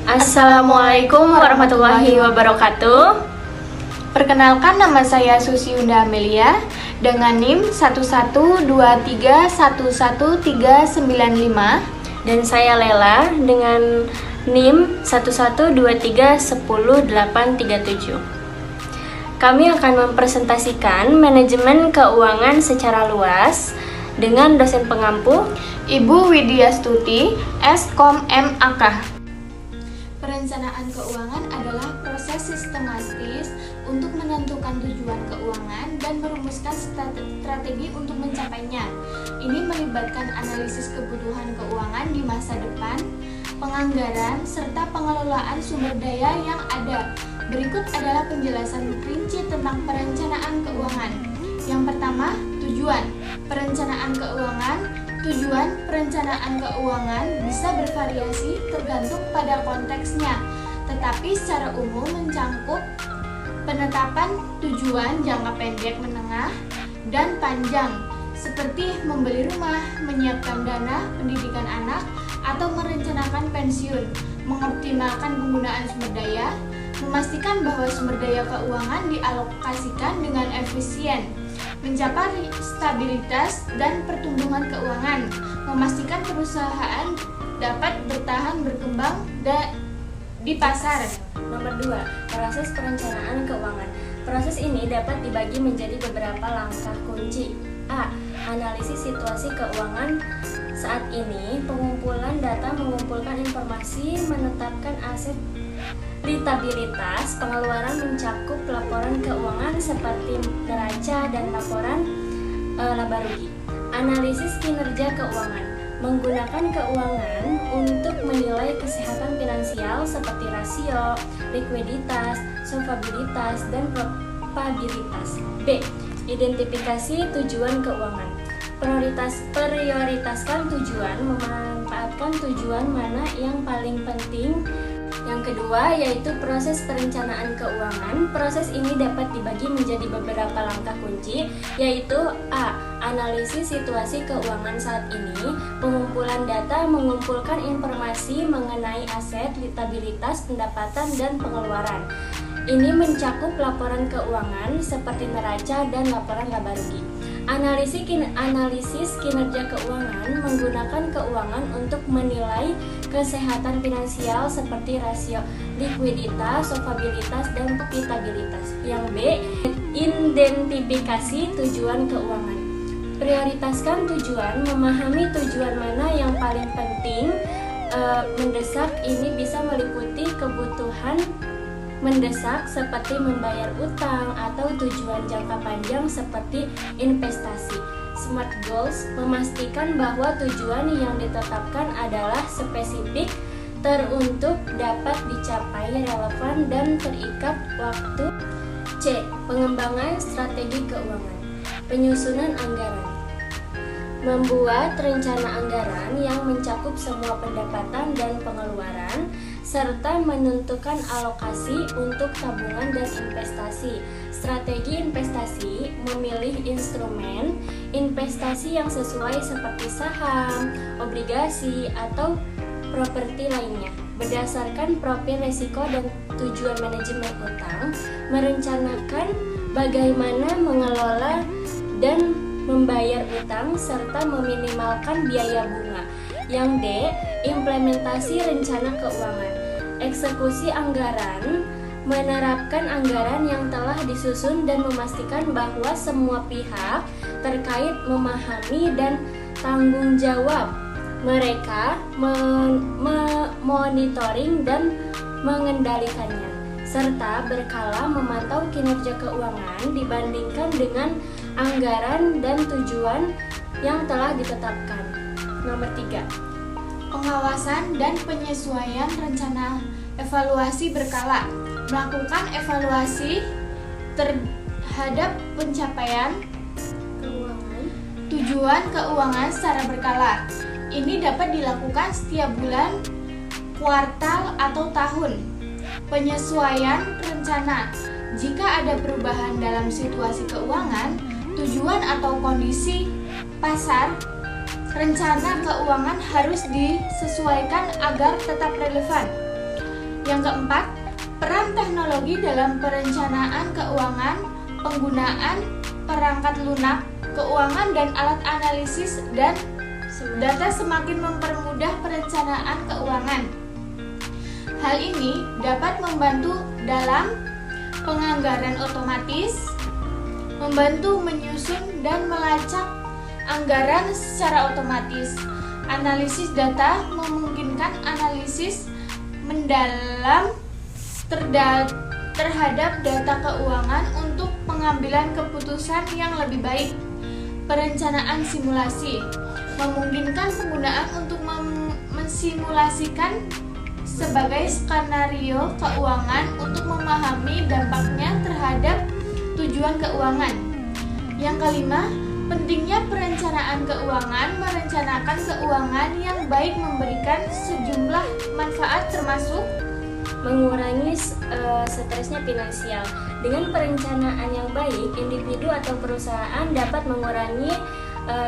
Assalamualaikum warahmatullahi wabarakatuh. Perkenalkan, nama saya Susi Yunda Amelia dengan NIM 112311395. Dan saya Lela dengan NIM 112310837. Kami akan mempresentasikan manajemen keuangan secara luas dengan dosen pengampu Ibu Widya Stuti, Skom MAK. Perencanaan keuangan adalah proses sistematis untuk menentukan tujuan keuangan dan merumuskan strategi untuk mencapainya. Ini melibatkan analisis kebutuhan keuangan di masa depan, penganggaran, serta pengelolaan sumber daya yang ada. Berikut adalah penjelasan rinci tentang perencanaan keuangan. Yang pertama, tujuan. Tujuan perencanaan keuangan bisa bervariasi tergantung pada konteksnya, tetapi secara umum mencangkup penetapan tujuan jangka pendek, menengah, dan panjang, seperti membeli rumah, menyiapkan dana pendidikan anak, atau merencanakan pensiun, mengoptimalkan penggunaan sumber daya, memastikan bahwa sumber daya keuangan dialokasikan dengan efisien, mencapai stabilitas dan pertumbuhan keuangan, memastikan perusahaan dapat bertahan berkembang di pasar. Nomor 2, proses perencanaan keuangan. Proses ini dapat dibagi menjadi beberapa langkah kunci. A. Analisis situasi keuangan saat ini. Pengumpulan data mengumpulkan informasi, menetapkan aset, litabilitas. Pengeluaran mencakup laporan keuangan seperti neraca dan laporan laba rugi. Analisis kinerja keuangan. Menggunakan keuangan untuk menilai kesehatan finansial seperti rasio, likuiditas, solvabilitas, dan probabilitas. B. Identifikasi tujuan keuangan. Prioritaskan tujuan, memanfaatkan tujuan mana yang paling penting. Yang kedua yaitu proses perencanaan keuangan. Proses ini dapat dibagi menjadi beberapa langkah kunci, yaitu A. Analisis situasi keuangan saat ini. Pengumpulan data mengumpulkan informasi mengenai aset, litabilitas, pendapatan, dan pengeluaran. Ini mencakup laporan keuangan seperti neraca dan laporan laba rugi. Analisis kinerja keuangan. Menggunakan keuangan untuk menilai kesehatan finansial seperti rasio, likuiditas, solvabilitas, dan profitabilitas. Yang B. Identifikasi tujuan keuangan. Prioritaskan tujuan, memahami tujuan mana yang paling penting, mendesak. Ini bisa meliputi kebutuhan mendesak seperti membayar utang atau tujuan jangka panjang seperti investasi. Smart goals memastikan bahwa tujuan yang ditetapkan adalah spesifik, teruntuk, dapat dicapai, relevan, dan terikat waktu. C. Pengembangan strategi keuangan. Penyusunan anggaran. Membuat rencana anggaran yang mencakup semua pendapatan dan pengeluaran, serta menentukan alokasi untuk tabungan dan investasi. Strategi investasi. Memilih instrumen investasi yang sesuai seperti saham, obligasi, atau properti lainnya. Berdasarkan profil risiko dan tujuan manajemen utang, merencanakan bagaimana mengelola dan membayar utang serta meminimalkan biaya bunga. Yang D. Implementasi rencana keuangan. Eksekusi anggaran. Menerapkan anggaran yang telah disusun dan memastikan bahwa semua pihak terkait memahami dan tanggung jawab mereka monitoring dan mengendalikannya, serta berkala memantau kinerja keuangan dibandingkan dengan anggaran dan tujuan yang telah ditetapkan. Nomor 3. Pengawasan dan penyesuaian rencana. Evaluasi berkala. Melakukan evaluasi terhadap pencapaian tujuan keuangan secara berkala. Ini dapat dilakukan setiap bulan, kuartal, atau tahun. Penyesuaian rencana. Jika ada perubahan dalam situasi keuangan, tujuan atau kondisi pasar, rencana keuangan harus disesuaikan agar tetap relevan. Yang keempat, peran teknologi dalam perencanaan keuangan, penggunaan perangkat lunak keuangan dan alat analisis dan data semakin mempermudah perencanaan keuangan. Hal ini dapat membantu dalam penganggaran otomatis, membantu menyusun dan melacak anggaran secara otomatis. Analisis data memungkinkan analisis mendalam terhadap data keuangan untuk pengambilan keputusan yang lebih baik. Perencanaan simulasi memungkinkan penggunaan untuk mensimulasikan sebagai skenario keuangan untuk memahami dampaknya terhadap tujuan keuangan. Yang kelima, pentingnya perencanaan keuangan merencanakan keuangan yang baik memberikan sejumlah manfaat termasuk mengurangi stresnya finansial. Dengan perencanaan yang baik, individu atau perusahaan dapat mengurangi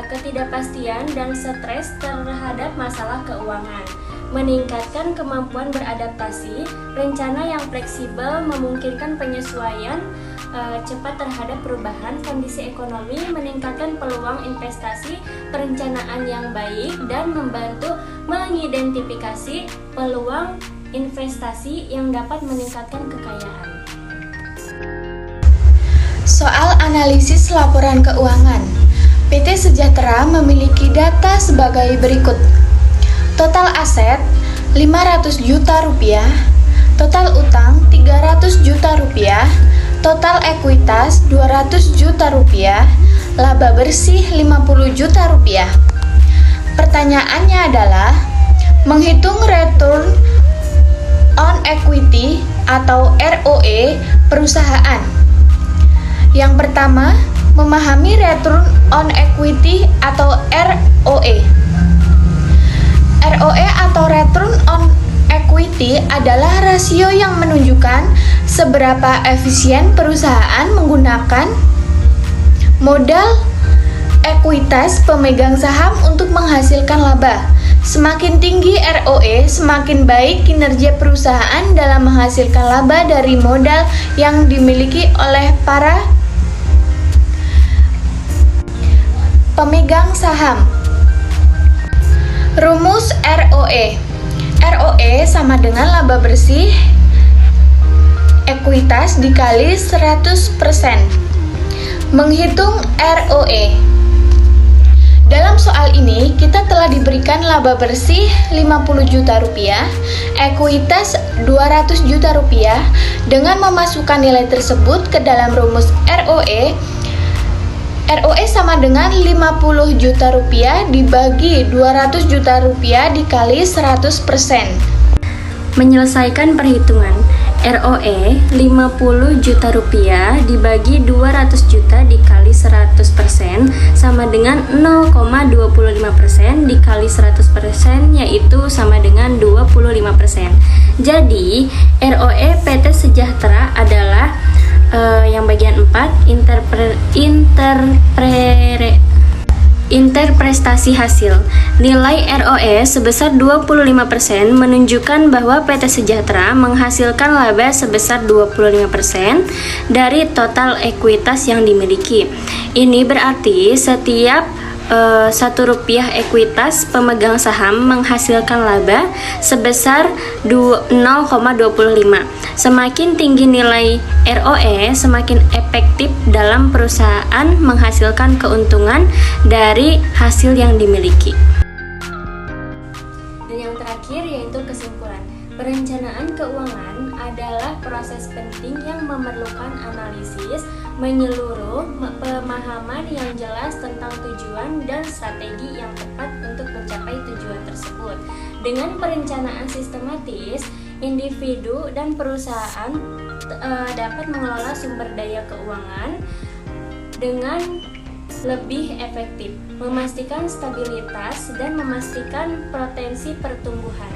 ketidakpastian dan stres terhadap masalah keuangan, meningkatkan kemampuan beradaptasi. Rencana yang fleksibel memungkinkan penyesuaian cepat terhadap perubahan kondisi ekonomi, meningkatkan peluang investasi. Perencanaan yang baik dan membantu mengidentifikasi peluang investasi yang dapat meningkatkan kekayaan. Soal analisis laporan keuangan. PT Sejahtera memiliki data sebagai berikut. Total aset 500 juta rupiah, total utang 300 juta rupiah, total ekuitas 200 juta rupiah, laba bersih 50 juta rupiah. Pertanyaannya adalah menghitung return on equity atau ROE perusahaan. Yang pertama, memahami return on equity atau ROE. ROE atau return on equity adalah rasio yang menunjukkan seberapa efisien perusahaan menggunakan modal ekuitas pemegang saham untuk menghasilkan laba. Semakin tinggi ROE, semakin baik kinerja perusahaan dalam menghasilkan laba dari modal yang dimiliki oleh para pemegang saham. Rumus ROE. ROE sama dengan laba bersih ekuitas dikali 100%. Menghitung ROE. Dalam soal ini, kita telah diberikan laba bersih 50 juta rupiah, ekuitas 200 juta rupiah. Dengan memasukkan nilai tersebut ke dalam rumus ROE, ROE sama dengan 50 juta rupiah dibagi 200 juta rupiah dikali 100%. Menyelesaikan perhitungan. ROE 50 juta rupiah dibagi 200 juta dikali 100% sama dengan 0,25% dikali 100%, yaitu sama dengan 25%. Jadi ROE PT Sejahtera adalah yang bagian 4, interpretasi hasil. Nilai ROE sebesar 25% menunjukkan bahwa PT Sejahtera menghasilkan laba sebesar 25% dari total ekuitas yang dimiliki. Ini berarti setiap 1 rupiah ekuitas pemegang saham menghasilkan laba sebesar 0,25. Semakin tinggi nilai ROE, semakin efektif dalam perusahaan menghasilkan keuntungan dari hasil yang dimiliki. Dan yang terakhir yaitu kesimpulan. Perencanaan keuangan adalah proses penting yang memerlukan analisis menyeluruh, pemahaman yang jelas tentang tujuan dan strategi yang tepat untuk mencapai tujuan tersebut. Dengan perencanaan sistematis, individu dan perusahaan dapat mengelola sumber daya keuangan dengan lebih efektif, memastikan stabilitas dan memastikan potensi pertumbuhan.